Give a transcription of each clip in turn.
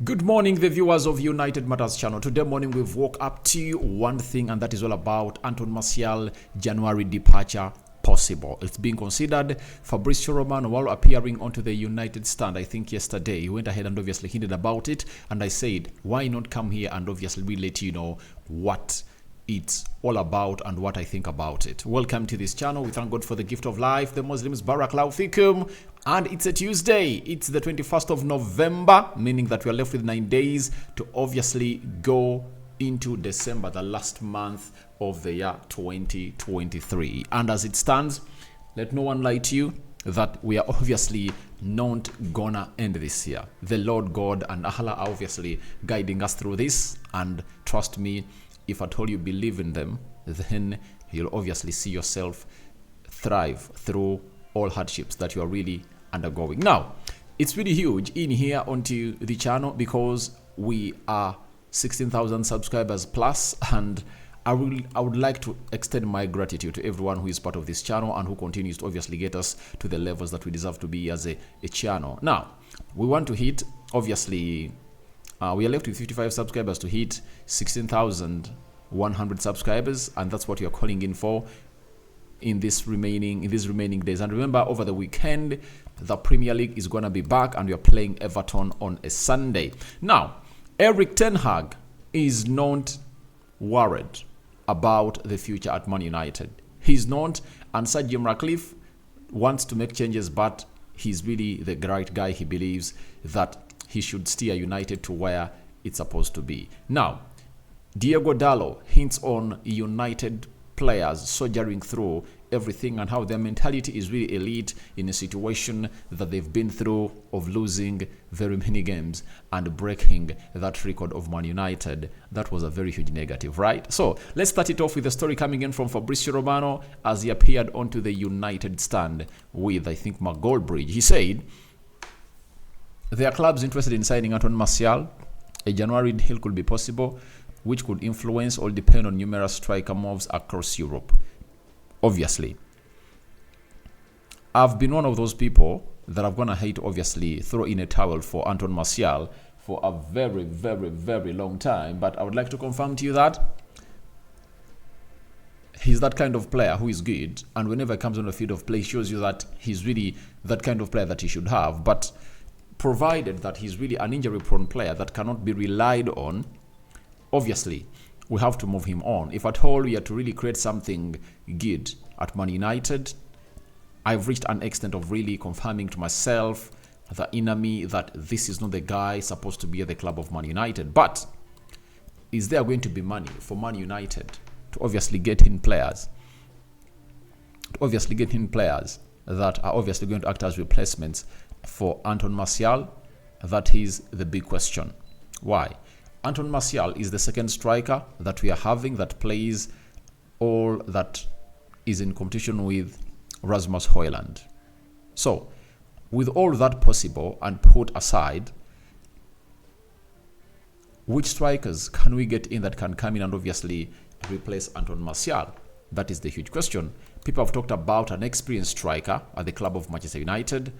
Good morning, the viewers of United Matters channel. Today morning we've woke up to one thing, and that is all about Anthony Martial January departure possible. It's being considered. Fabrizio Romano, while appearing onto the United stand, I think yesterday, he went ahead and obviously hinted about it, and I said, why not come here and obviously we let you know what it's all about and what I think about it. Welcome to this channel. We thank God for the gift of life. The Muslims Barakallahu Fikum. And it's a Tuesday. It's the 21st of November, meaning that we are left with 9 days to obviously go into December, the last month of the year 2023. And as it stands, let no one lie to you that we are obviously not gonna end this year. The Lord God and Allah are obviously guiding us through this, and trust me, if at all you believe in them, then you'll obviously see yourself thrive through all hardships that you are really undergoing. Now, it's really huge in here onto the channel because we are 16,000 subscribers plus, and I would like to extend my gratitude to everyone who is part of this channel and who continues to obviously get us to the levels that we deserve to be as a channel. Now, we want to hit, obviously, we are left with 55 subscribers to hit 16,100 subscribers, and that's what we are calling in for in these remaining days. And remember, over the weekend, the Premier League is going to be back, and we are playing Everton on a Sunday. Now, Eric Ten Hag is not worried about the future at Man United. He's not, and Sir Jim Ratcliffe wants to make changes, but he's really the right guy. He believes that he should steer United to where it's supposed to be. Now, Diego Dalot hints on United players soldiering through everything and how their mentality is really elite in a situation that they've been through of losing very many games and breaking that record of Man United. That was a very huge negative, right? So let's start it off with a story coming in from Fabrizio Romano as he appeared onto the United stand with, I think, Mark Goldbridge. He said, there are clubs interested in signing Anthony Martial. A January deal could be possible, which could influence or depend on numerous striker moves across Europe. Obviously, I've been one of those people that I'm going to hate, obviously, throw in a towel for Anthony Martial for a very, very, very long time. But I would like to confirm to you that he's that kind of player who is good. And whenever he comes on the field of play, shows you that he's really that kind of player that he should have. But provided that he's really an injury-prone player that cannot be relied on, obviously, we have to move him on. If at all we are to really create something good at Man United, I've reached an extent of really confirming to myself, the inner me, that this is not the guy supposed to be at the club of Man United. But is there going to be money for Man United to obviously get in players? That are obviously going to act as replacements for Anthony Martial? That is the big question. Why? Anthony Martial is the second striker that we are having that plays all that is in competition with Rasmus Højlund. So, with all that possible and put aside, which strikers can we get in that can come in and obviously replace Anthony Martial? That is the huge question. People have talked about an experienced striker at the club of Manchester United,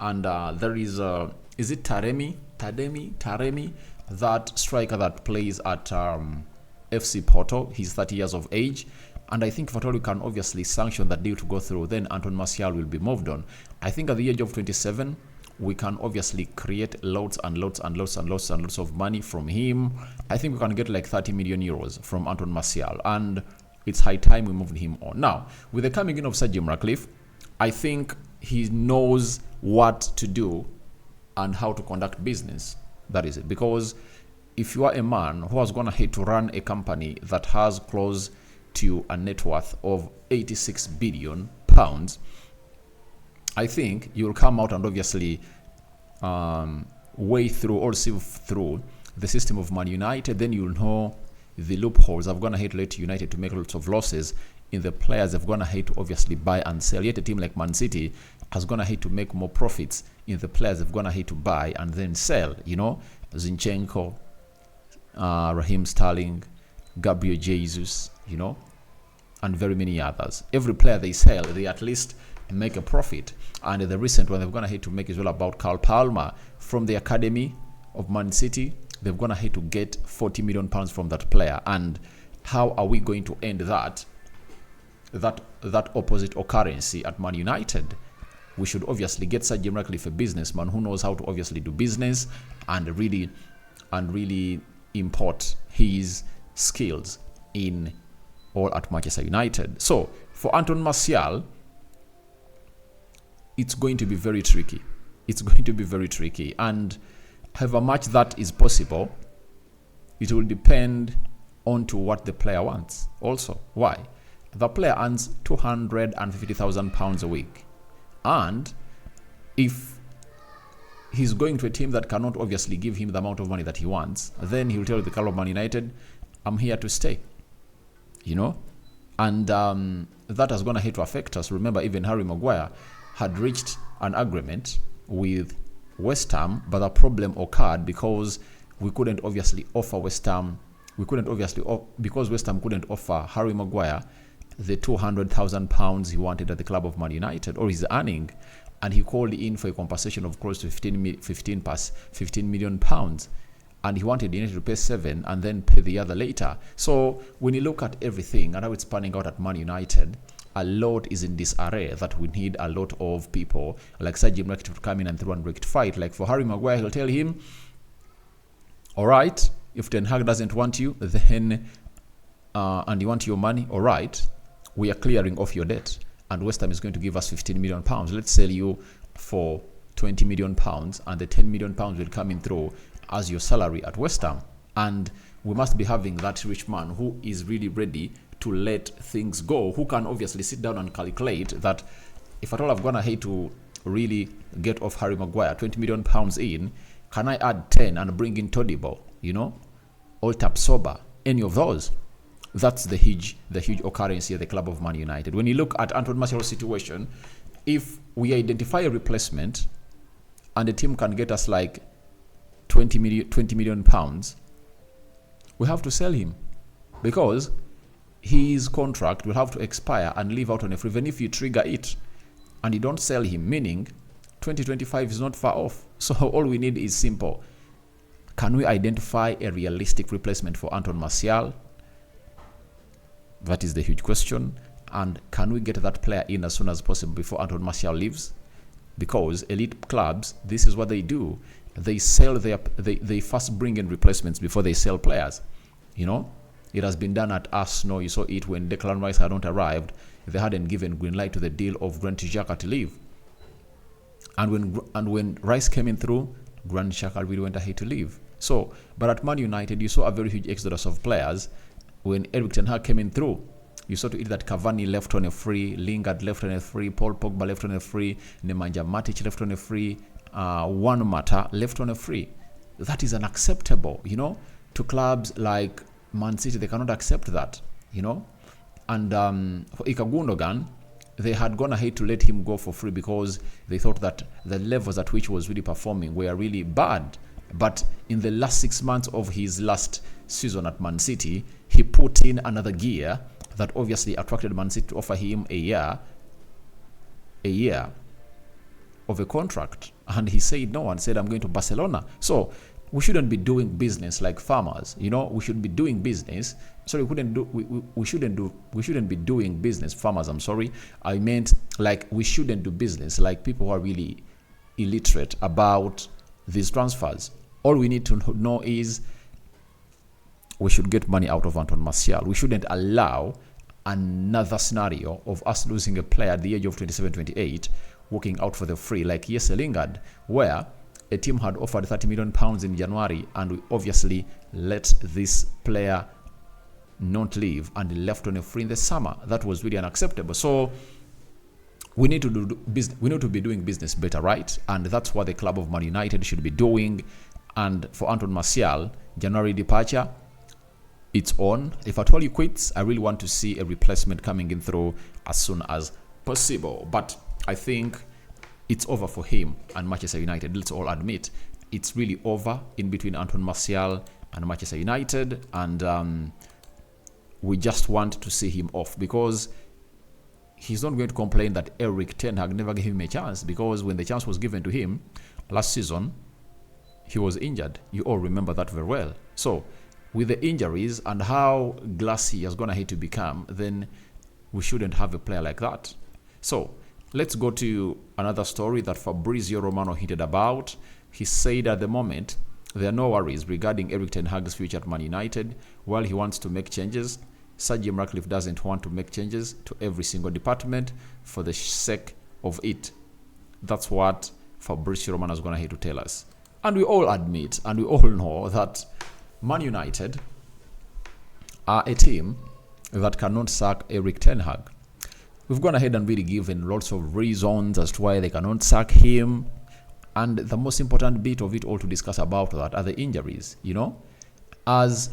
and there is it Taremi, that striker that plays at FC Porto. He's 30 years of age, and I think if at all we can obviously sanction that deal to go through, then Anthony Martial will be moved on. I think at the age of 27, we can obviously create loads of money from him. I think we can get like 30 million euros from Anthony Martial, and it's high time we moved him on. Now, with the coming in of Sir Jim Ratcliffe, I think he knows what to do and how to conduct business. That is it. Because if you are a man who is going to hate to run a company that has close to a net worth of 86 billion pounds, I think you'll come out and obviously way through or sieve through the system of Man United. Then you'll know the loopholes. I've gonna hate to let United to make lots of losses in the players. They've gonna hate to obviously buy and sell. Yet a team like Man City has gonna hate to make more profits in the players. They've gonna hate to buy and then sell. You know, Zinchenko, Raheem Sterling, Gabriel Jesus, you know, and very many others. Every player they sell, they at least make a profit. And the recent one they're gonna hate to make is all about Carl Palmer from the academy of Man City, they've gone ahead to get 40 million pounds from that player. And how are we going to end that opposite occurrence at Man United? We should obviously get Sir Jim Ratcliffe, a businessman who knows how to obviously do business and really import his skills in all at Manchester United. So for Anthony Martial, it's going to be very tricky. It's going to be very tricky. And however much that is possible, it will depend on to what the player wants also. Why? The player earns £250,000 a week. And if he's going to a team that cannot obviously give him the amount of money that he wants, then he'll tell the club of Man United, I'm here to stay. You know? And that is going to hate to affect us. Remember, even Harry Maguire had reached an agreement with West Ham, but the problem occurred because we couldn't obviously offer West Ham. Because West Ham couldn't offer Harry Maguire the £200,000 he wanted at the club of Man United, or he's earning, and he called in for a compensation of close to 15 million pounds, and he wanted United to pay 7 and then pay the other later. So when you look at everything and how it's panning out at Man United, a lot is in disarray that we need a lot of people like Sir Jim Ratcliffe to come in and through and rectify it. Like for Harry Maguire, he'll tell him, all right, if Ten Hag doesn't want you, then and you want your money, all right, we are clearing off your debt, and West Ham is going to give us 15 million pounds. Let's sell you for 20 million pounds, and the 10 million pounds will come in through as your salary at West Ham. And we must be having that rich man who is really ready to let things go, who can obviously sit down and calculate that if at all I've gone ahead to really get off Harry Maguire, 20 million pounds in, can I add 10 and bring in Todibo, or Tapsoba, any of those? That's the huge occurrence here at the club of Man United. When you look at Anthony Martial's situation, if we identify a replacement and the team can get us like 20 million pounds, we have to sell him, because his contract will have to expire and leave out on a free. Even if you trigger it and you don't sell him, meaning 2025 is not far off. So all we need is simple. Can we identify a realistic replacement for Anthony Martial? That is the huge question. And can we get that player in as soon as possible before Anthony Martial leaves? Because elite clubs, this is what they do. They sell they first bring in replacements before they sell players. It has been done at Arsenal. You saw it when Declan Rice had not arrived. They hadn't given green light to the deal of Granit Xhaka to leave. And when Rice came in through, Granit Xhaka really went ahead to leave. So, but at Man United, you saw a very huge exodus of players. When Erik ten Hag came in through, you saw to it that Cavani left on a free, Lingard left on a free, Paul Pogba left on a free, Nemanja Matic left on a free, Juan Mata left on a free. That is unacceptable, to clubs like Man City. They cannot accept that, And for Ilkay Gundogan, they had gone ahead to let him go for free because they thought that the levels at which he was really performing were really bad. But in the last 6 months of his last season at Man City, he put in another gear that obviously attracted Man City to offer him a year of a contract. And he said no and said, I'm going to Barcelona. So we shouldn't be doing business like farmers. We should be doing business. Sorry, we shouldn't be doing business farmers. I'm sorry. I meant like we shouldn't do business like people who are really illiterate about these transfers. All we need to know is we should get money out of Anthony Martial. We shouldn't allow another scenario of us losing a player at the age of 27, 28, walking out for the free, like Jesse Lingard, where a team had offered 30 million pounds in January, and we obviously let this player not leave and left on a free in the summer. That was really unacceptable. So we need to do business. We need to be doing business better, right? And that's what the club of Man United should be doing. And for Anthony Martial, January departure, it's on. If at all he quits, I really want to see a replacement coming in through as soon as possible. But I think it's over for him and Manchester United. Let's all admit it's really over in between Anthony Martial and Manchester United, and we just want to see him off, because he's not going to complain that Erik ten Hag never gave him a chance, because when the chance was given to him last season, he was injured. You all remember that very well. So with the injuries and how glassy he has gone ahead to become, then we shouldn't have a player like that. So let's go to another story that Fabrizio Romano hinted about. He said at the moment there are no worries regarding Erik ten Hag's future at Man United. While he wants to make changes, Sir Jim Ratcliffe doesn't want to make changes to every single department for the sake of it. That's what Fabrizio Romano is going to tell us. And we all admit and we all know that Man United are a team that cannot sack Erik ten Hag. We've gone ahead and really given lots of reasons as to why they cannot sack him. And the most important bit of it all to discuss about that are the injuries, As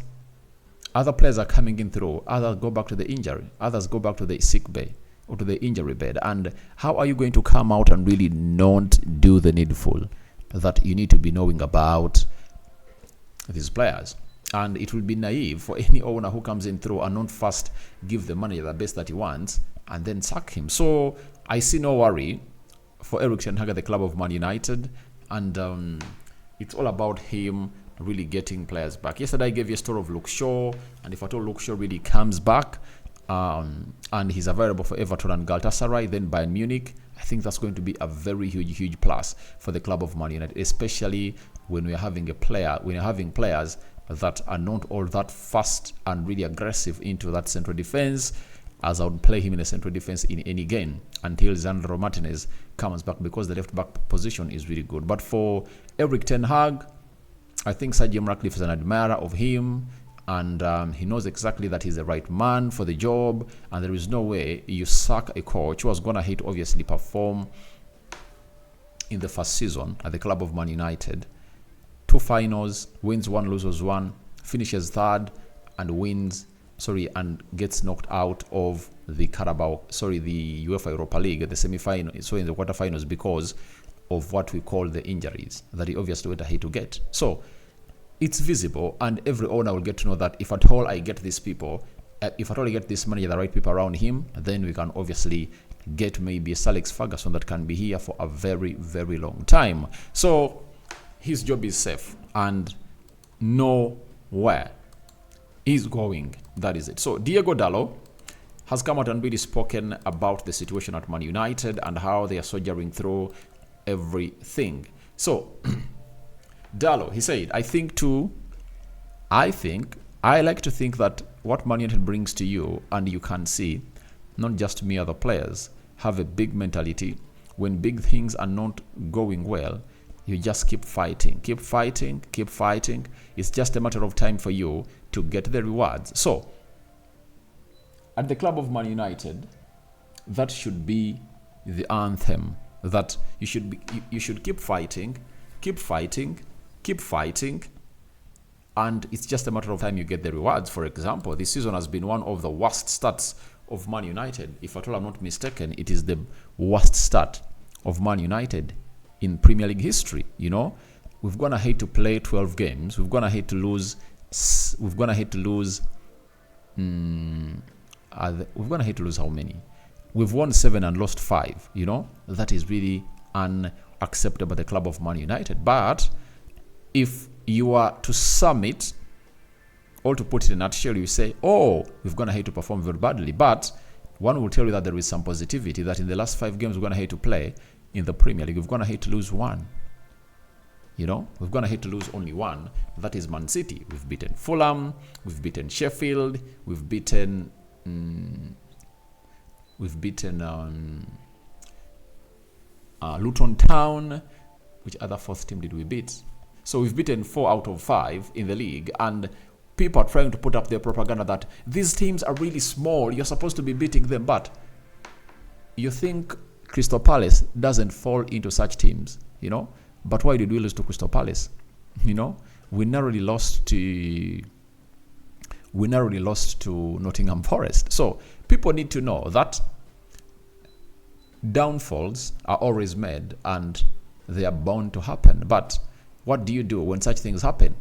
other players are coming in through, others go back to the injury, others go back to the sick bay or to the injury bed. And how are you going to come out and really not do the needful that you need to be knowing about these players? And it will be naive for any owner who comes in through and not first give the manager the best that he wants and then sack him. So I see no worry for Erik ten Hag at the club of Man United, and it's all about him really getting players back. Yesterday I gave you a story of Luke Shaw, and if at all Luke Shaw really comes back and he's available for Everton and Galatasaray, then Bayern Munich, I think that's going to be a very huge plus for the club of Man United, especially when we're having players that are not all that fast and really aggressive into that central defense, as I would play him in a central defense in any game until Lisandro Martinez comes back, because the left back position is really good. But for Erik ten Hag, I think Sir Jim Ratcliffe is an admirer of him, and he knows exactly that he's the right man for the job, and there is no way you sack a coach who was going to obviously perform in the first season at the club of Man United. 2 finals, wins 1, loses 1, finishes third, and gets knocked out of the the UEFA Europa League, the semi-final, so in the quarterfinals, because of what we call the injuries that he obviously went ahead to get. So it's visible, and every owner will get to know that if at all I get these people, if at all I get this manager, the right people around him, then we can obviously get maybe a Sir Alex Ferguson that can be here for a very long time. So his job is safe and nowhere he's going. That is it. So Diego Dalot has come out and really spoken about the situation at Man United and how they are soldiering through everything. So Dalot, he said, I like to think that what Man United brings to you, and you can see, not just me, other players, have a big mentality. When big things are not going well, you just keep fighting. It's just a matter of time for you to get the rewards. So at the club of Man United, that should be the anthem, that you should keep fighting, and it's just a matter of time you get the rewards. For example, this season has been one of the worst starts of Man United. If at all I'm not mistaken, it is the worst start of Man United in Premier League history. We've gone ahead to play 12 games. We've gone ahead to lose how many? We've won 7 and lost 5. That is really unacceptable at the club of Man United. But if you are to sum it, or to put it in a nutshell, you say, we've gone ahead to perform very badly. But one will tell you that there is some positivity, that in the last 5 games we've gone ahead to play in the Premier League, we've gone ahead to lose 1. We've gone ahead to lose only 1. That is Man City. We've beaten Fulham, we've beaten Sheffield, we've beaten Luton Town. Which other 4th team did we beat? So we've beaten 4 out of 5 in the league, and people are trying to put up their propaganda that these teams are really small, you're supposed to be beating them. But you think Crystal Palace doesn't fall into such teams, But why did we lose to Crystal Palace? We narrowly lost to Nottingham Forest. So people need to know that downfalls are always made and they are bound to happen. But what do you do when such things happen?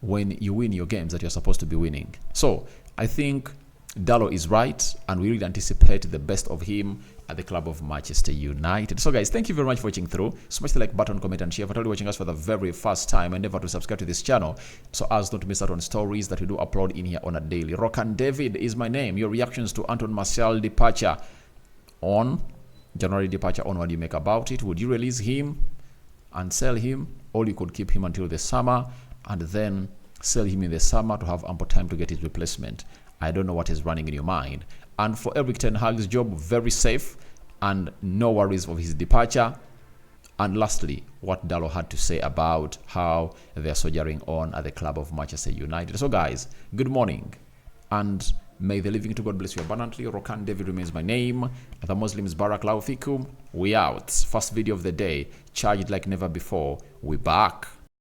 When you win your games that you're supposed to be winning. So I think Dalot is right, and we really anticipate the best of him at the club of Manchester United. So guys, thank you very much for watching through. Smash the like button, comment and share. If you're only watching us for the very first time, endeavor to subscribe to this channel so as not to miss out on stories that we do upload in here on a daily. Rokan David is my name. Your reactions to Anthony Martial departure on January departure on, what do you make about it? Would you release him and sell him, or you could keep him until the summer and then sell him in the summer to have ample time to get his replacement? I don't know what is running in your mind. And for Erik ten Hag's job, very safe and no worries of his departure. And lastly, what Dalot had to say about how they're soldiering on at the club of Manchester United. So guys, good morning and may the living to God bless you abundantly. Rokan David remains my name. The Muslims Barakallahu Fikum. We out. First video of the day, charged like never before. We back.